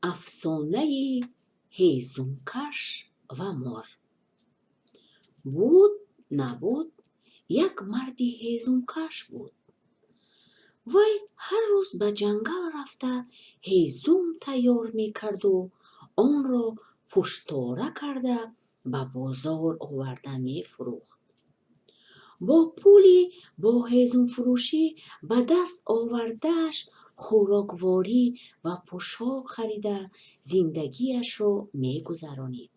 افسانه هیزمکش و مار. بود نبود یک مردی هیزمکش بود. وی هر روز به جنگل رفته هیزم تیار میکرد و آن را پشتواره کرده به بازار آورده میفروخت. با پولی با هیزم فروشی به دست آوردهش خوراکواری و پوشاک خریده زندگیش را میگذرانید.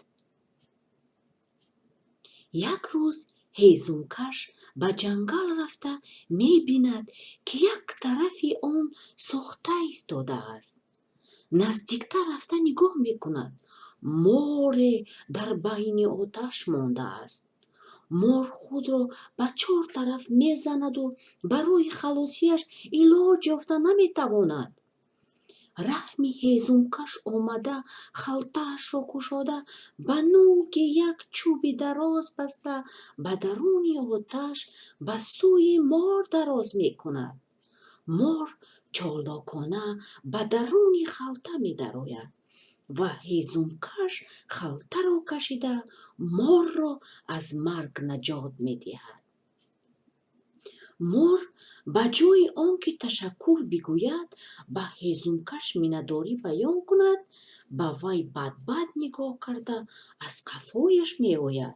یک روز هیزمکش به جنگل رفته میبیند که یک طرفی آن سوخته ایستاده است. نزدیکتر رفته نگاه میکند. مار در بین آتش مانده است. مار خود را به 4 طرف میزند و برای خلاصیش علاج یافته نمیتواند. رحمی هیزمکش آمده خلطه‌اش را گشاده به نوک یک چوبی دراز بسته به درون آتش به سوی مار دراز میکند. مار چالاکانه به درون خلطه میدراید و هیزمکش خلطه را کشیده مار را از مرگ نجات میدهد. مار به جای آنکه تشکر بگوید به هیزمکش منتداری بیان کند به وی بد نگاه کرده از قفایش میآید.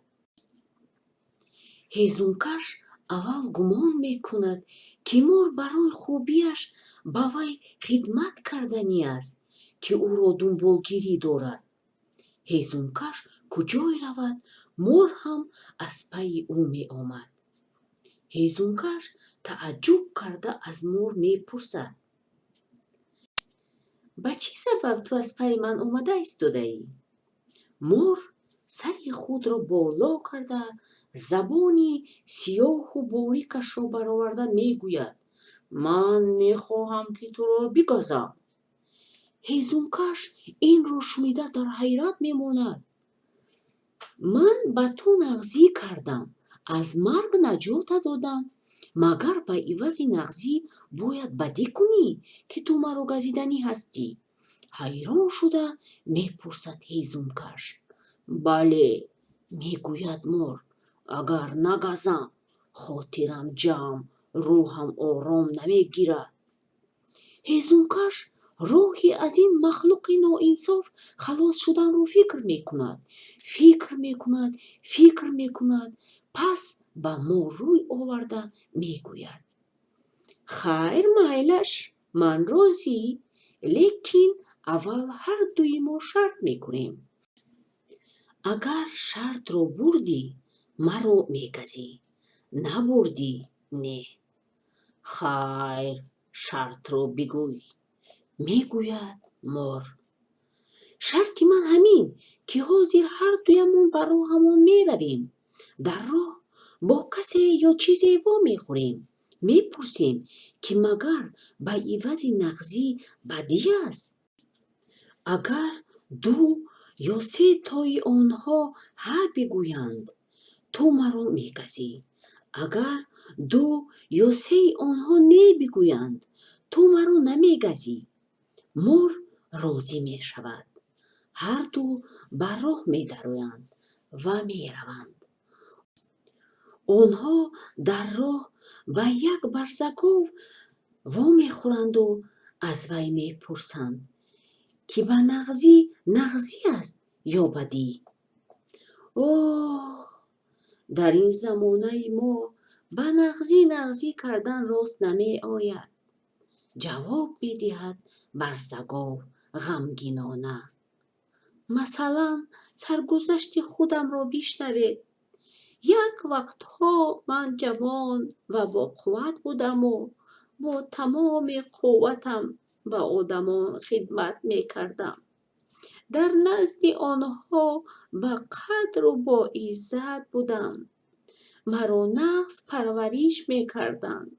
هیزمکش اول گمان میکند که مار برای خوبیش به وی خدمت کردنی است که او را دنبالگیری دارد. هیزمکش کجای رود مار هم از پی او می آمد. هیزمکش تعجب کرده از مار میپرسد: به چه سبب تو از پی من آمده ایستاده ای؟ مار سری خود را بالا کرده زبانی سیاه و باریکش را برآورده میگوید: من میخواهم که تو را بگزم. هیزمکش این را شنیده در حیرت میماند. من به تو نغزی کردم، از مرگ نجات دادم، مگر به عوض نغزی باید بدی کنی که تو مرا گزیدنی هستی؟ حیران شده میپرسد هیزمکش. بله، میگوید مار، اگر نگزم خاطرم جمع روحم آرام نمیگیرد. هیزمکش راهی از این مخلوق ناانصاف خلاص شدن رو فکر میکند. پس به مار روی آورده میگوید: خیر میلش، من راضی، لیکن اول هر دوی ما شرط میکنیم. اگر شرط رو بردی مرا میگزی، نبردی نه. خیر، شرط رو بگوی. میگوید مار: شرط من همین که حاضر هر دویمون بر راهمون میرویم. در راه با کسی یا چیزی وا میخوریم. میپرسیم که مگر به عوض نغزی بدی است؟ اگر 2 یا 3 تای آنها ها بگویند تو مرا میگزی. اگر 2 یا 3 آنها نه بگویند تو مرا نمیگزی. مار راضی می شود. هر دو بر راه می درآیند و می روند. آنها در راه به یک برزه گاو وا می خورند و از وی می پرسند که به نغزی است یا بدی. اوه، در این زمانه ما به نغزی کردن راست نمی آید. جواب می دهد برزه گاو غمگینانه: مثلا سرگذشت خودم را بشنوید. یک وقتها من جوان و با قوت بودم و با تمام قوتم به آدمان خدمت می کردم. در نزد آنها به قدر و با عزت بودم. مرا نغز پرورش می کردند.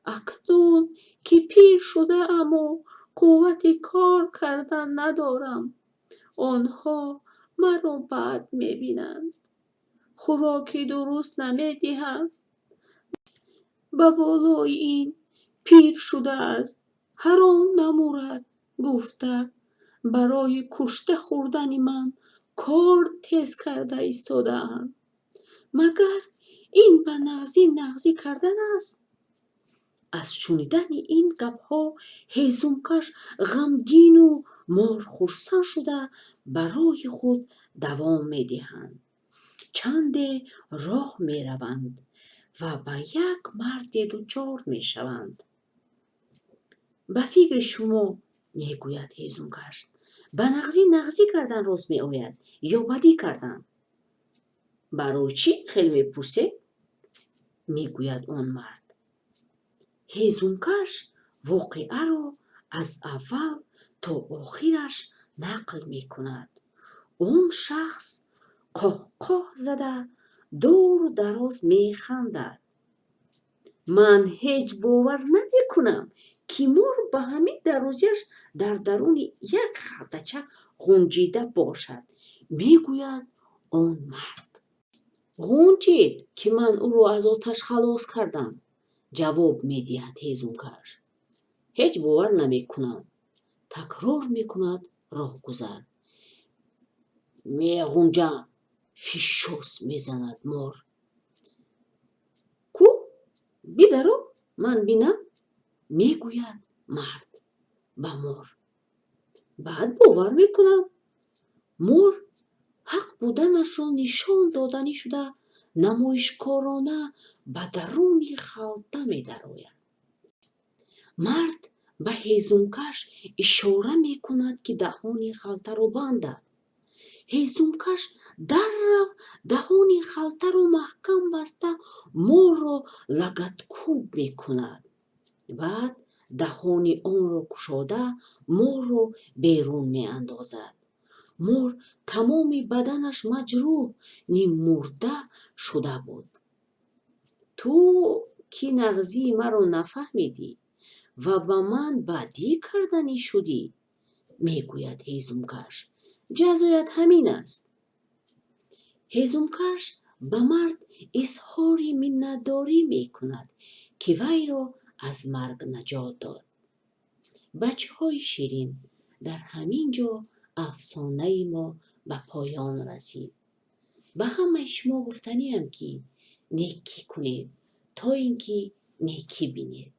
اکنون که پیر شده ام و قوت کار کردن ندارم، آنها مرا بد میبینند. خوراکی درست نمیدهند. به بالای این پیر شده است، حرام نمورد گفته برای کشته خوردن من کار تیز کرده ایستاده‌اند. مگر این به نغزی کردن است؟ از شنیدن این گپها هیزمکش غمگین و مار خرسان شده برای خود دوام می‌دهند. چند راه می‌روند و به یک مرد دچار می‌شوند. به فکر شما میگوید هیزمکش به نغزی کردن راست میآید یا بدی کردن؟ برای چی خیلی میپرسید؟ میگوید آن مرد. هیزمکش واقعه را از اول تا آخرش نقل میکند. اون شخص قاه زده دور و دراز میخندد. من هیچ باور نمیکنم که مور به همین درازیش در درون یک خلطچه غنجیده باشد، میگوید آن مرد. غنجید که من او را از آتش خلاص کردم، جواب میدهد هیزمکش. هیچ باور نمیکنم، تکرار میکند راهگذر. میغنجم، فیشوس میزند مار. کو بیدرو من بینم، میگوید مرد به مار. بعد باور میکنم مار حق بودنش را نشان دادنی شده نمایشکارانه به درون خلطه می‌دراید. مرد به هیزمکش اشاره میکند که دهان خلطه را بندد. هیزمکش در دهان خلطه را محکم بسته مار را لگدکوب میکند. بعد دهان آن را گشاده مار را بیرون میاندازد. مار تمام بدنش مجروح نیم مرده شده بود. تو که نغزی مرا نفهمیدی و به من بدی کردنی شدی، میگوید هیزمکش. جزایت همین است. هیزمکش به مرد اظهار منتداری میکند که وی را از مرگ نجات داد. بچه های شیرین، در همین جا افسانه ما به پایان رسید. به همه شما گفتنیم که نیکی کنید تا اینکه نیکی بینید.